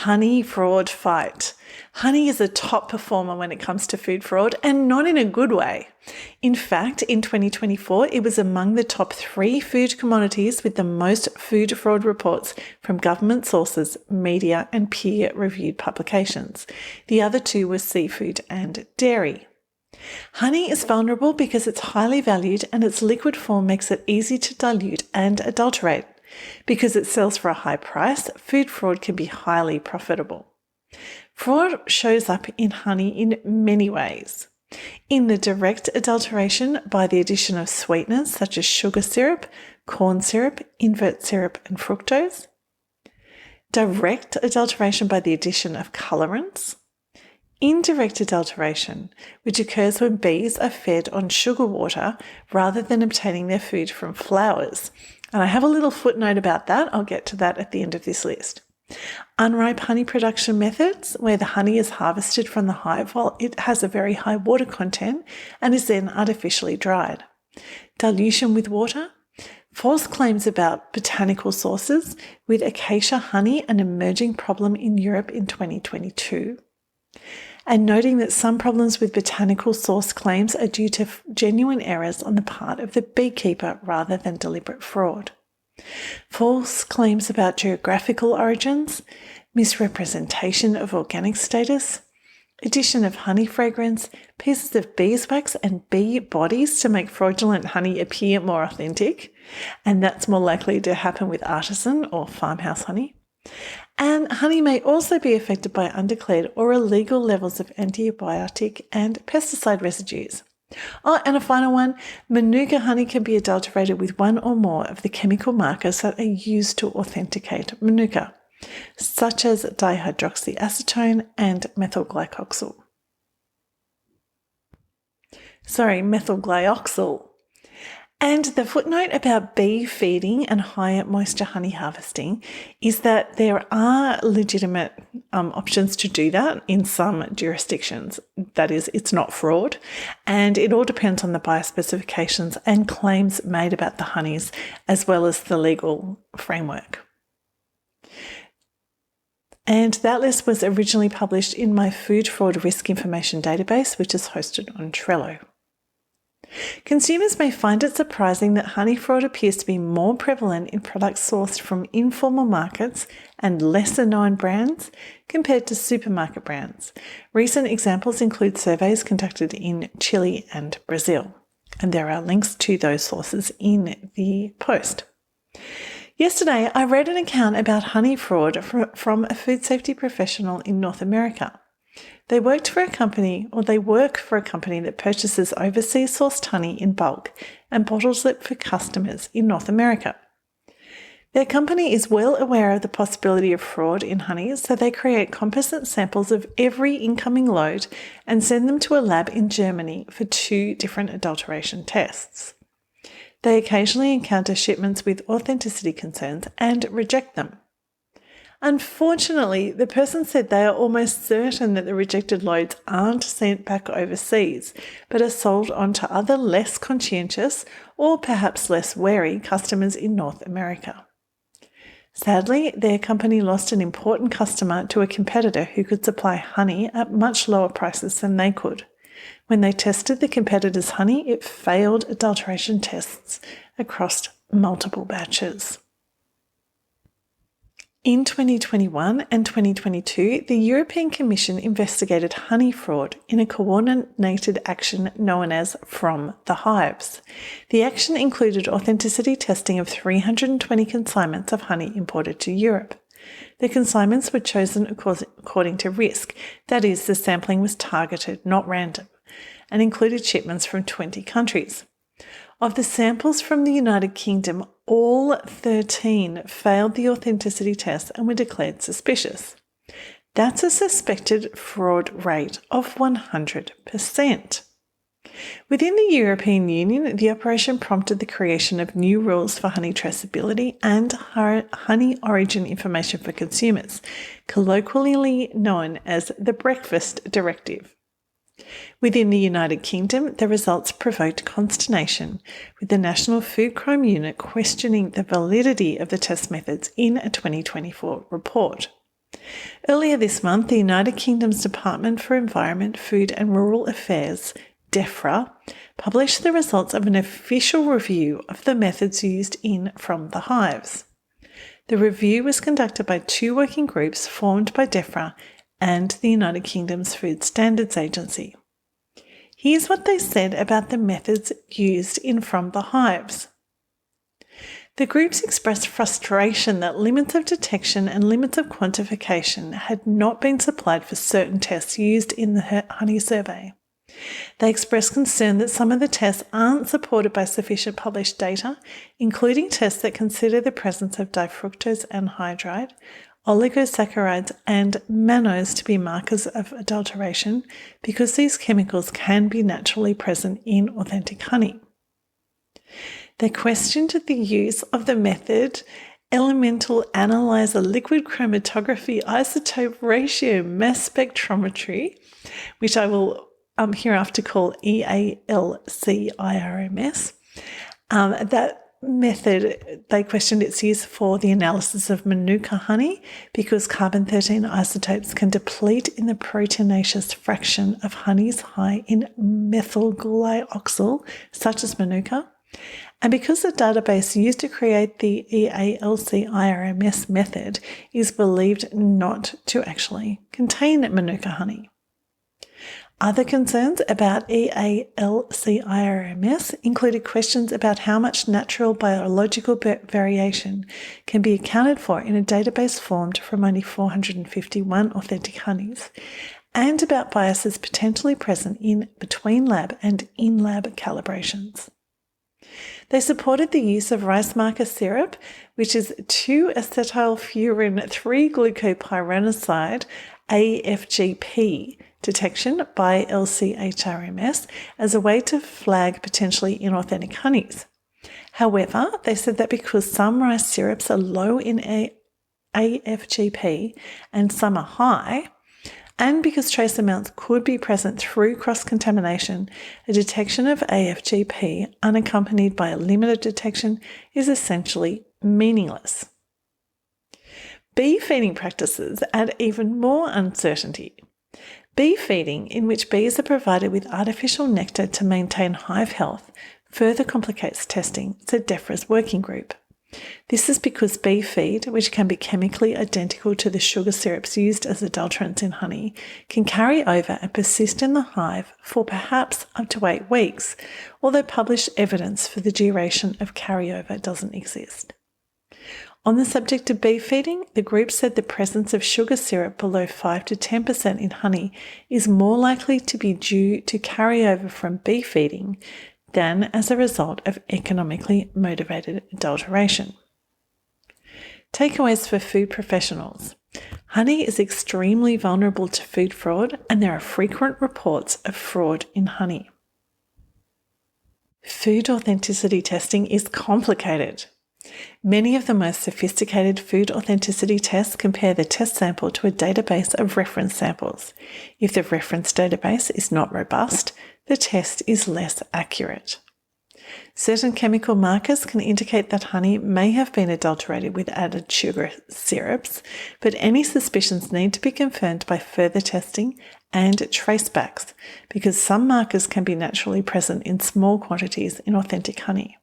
honey fraud fight. Honey is a top performer when it comes to food fraud, and not in a good way. In fact, in 2024, it was among the top 3 food commodities with the most food fraud reports from government sources, media, and peer-reviewed publications. The other 2 were seafood and dairy. Honey is vulnerable because it's highly valued and its liquid form makes it easy to dilute and adulterate. Because it sells for a high price, food fraud can be highly profitable. Fraud shows up in honey in many ways. In the direct adulteration by the addition of sweeteners such as sugar syrup, corn syrup, invert syrup, and fructose. Direct adulteration by the addition of colorants. Indirect adulteration, which occurs when bees are fed on sugar water rather than obtaining their food from flowers. And I have a little footnote about that. I'll get to that at the end of this list. Unripe honey production methods, where the honey is harvested from the hive while it has a very high water content and is then artificially dried. Dilution with water. False claims about botanical sources, with acacia honey an emerging problem in Europe in 2022. And noting that some problems with botanical source claims are due to genuine errors on the part of the beekeeper rather than deliberate fraud. False claims about geographical origins, misrepresentation of organic status, addition of honey fragrance, pieces of beeswax and bee bodies to make fraudulent honey appear more authentic, and that's more likely to happen with artisan or farmhouse honey. And honey may also be affected by undeclared or illegal levels of antibiotic and pesticide residues. Oh, and a final one, Manuka honey can be adulterated with one or more of the chemical markers that are used to authenticate Manuka, such as dihydroxyacetone and methylglyoxal. And the footnote about bee feeding and high moisture honey harvesting is that there are legitimate options to do that in some jurisdictions. That is, it's not fraud, and it all depends on the biospecifications and claims made about the honeys, as well as the legal framework. And that list was originally published in my Food Fraud Risk Information database, which is hosted on Trello. Consumers may find it surprising that honey fraud appears to be more prevalent in products sourced from informal markets and lesser-known brands compared to supermarket brands. Recent examples include surveys conducted in Chile and Brazil, and there are links to those sources in the post. Yesterday, I read an account about honey fraud from a food safety professional in North America. They work for a company that purchases overseas sourced honey in bulk and bottles it for customers in North America. Their company is well aware of the possibility of fraud in honey, so they create composite samples of every incoming load and send them to a lab in Germany for 2 different adulteration tests. They occasionally encounter shipments with authenticity concerns and reject them. Unfortunately, the person said they are almost certain that the rejected loads aren't sent back overseas, but are sold on to other less conscientious or perhaps less wary customers in North America. Sadly, their company lost an important customer to a competitor who could supply honey at much lower prices than they could. When they tested the competitor's honey, it failed adulteration tests across multiple batches. In 2021 and 2022, the European Commission investigated honey fraud in a coordinated action known as From the Hives. The action included authenticity testing of 320 consignments of honey imported to Europe. The consignments were chosen according to risk, that is, the sampling was targeted, not random, and included shipments from 20 countries. Of the samples from the United Kingdom, all 13 failed the authenticity test and were declared suspicious. That's a suspected fraud rate of 100%. Within the European Union, the operation prompted the creation of new rules for honey traceability and honey origin information for consumers, colloquially known as the Breakfast Directive. Within the United Kingdom, the results provoked consternation, with the National Food Crime Unit questioning the validity of the test methods in a 2024 report. Earlier this month, the United Kingdom's Department for Environment, Food and Rural Affairs, DEFRA, published the results of an official review of the methods used in From the Hives. The review was conducted by 2 working groups formed by DEFRA and the United Kingdom's Food Standards Agency. Here's what they said about the methods used in From the Hives. The groups expressed frustration that limits of detection and limits of quantification had not been supplied for certain tests used in the honey survey. They expressed concern that some of the tests aren't supported by sufficient published data, including tests that consider the presence of difructose anhydride, oligosaccharides and mannose to be markers of adulteration, because these chemicals can be naturally present in authentic honey. They questioned the use of the method elemental analyzer liquid chromatography isotope ratio mass spectrometry, which I will hereafter call EALCIRMS. That method, they questioned its use for the analysis of Manuka honey because carbon-13 isotopes can deplete in the proteinaceous fraction of honeys high in methylglyoxal, such as Manuka, and because the database used to create the EALCIRMS method is believed not to actually contain Manuka honey. Other concerns about EALCIRMS included questions about how much natural biological variation can be accounted for in a database formed from only 451 authentic honeys, and about biases potentially present in between lab and in-lab calibrations. They supported the use of rice marker syrup, which is 2-acetylfuran 3-glucopyranoside AFGP detection by LCHRMS as a way to flag potentially inauthentic honeys. However, they said that because some rice syrups are low in AFGP and some are high, and because trace amounts could be present through cross-contamination, a detection of AFGP unaccompanied by a limited detection is essentially meaningless. Bee feeding practices add even more uncertainty. Bee feeding, in which bees are provided with artificial nectar to maintain hive health, further complicates testing, said DEFRA's working group. This is because bee feed, which can be chemically identical to the sugar syrups used as adulterants in honey, can carry over and persist in the hive for perhaps up to 8 weeks, although published evidence for the duration of carryover doesn't exist. On the subject of bee feeding, the group said the presence of sugar syrup below 5 to 10% in honey is more likely to be due to carryover from bee feeding than as a result of economically motivated adulteration. Takeaways for food professionals. Honey is extremely vulnerable to food fraud, and there are frequent reports of fraud in honey. Food authenticity testing is complicated. Many of the most sophisticated food authenticity tests compare the test sample to a database of reference samples. If the reference database is not robust, the test is less accurate. Certain chemical markers can indicate that honey may have been adulterated with added sugar syrups, but any suspicions need to be confirmed by further testing and tracebacks, because some markers can be naturally present in small quantities in authentic honey.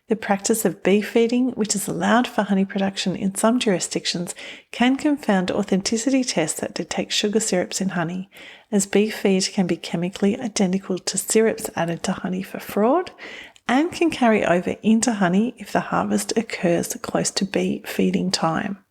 The practice of bee feeding, which is allowed for honey production in some jurisdictions, can confound authenticity tests that detect sugar syrups in honey, as bee feed can be chemically identical to syrups added to honey for fraud, and can carry over into honey if the harvest occurs close to bee feeding time.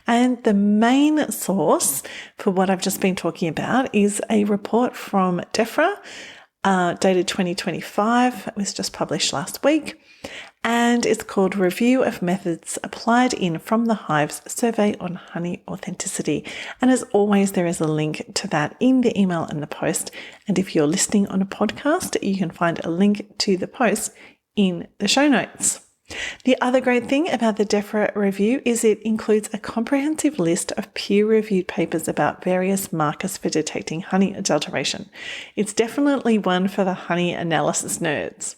And the main source for what I've just been talking about is a report from DEFRA, dated 2025. It was just published last week, and it's called Review of Methods Applied in From the Hives Survey on Honey Authenticity. And as always, there is a link to that in the email and the post. And if you're listening on a podcast, you can find a link to the post in the show notes. The other great thing about the DEFRA review is it includes a comprehensive list of peer-reviewed papers about various markers for detecting honey adulteration. It's definitely one for the honey analysis nerds.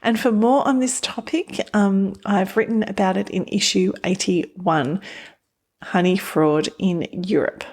And for more on this topic, I've written about it in issue 81, honey fraud in Europe.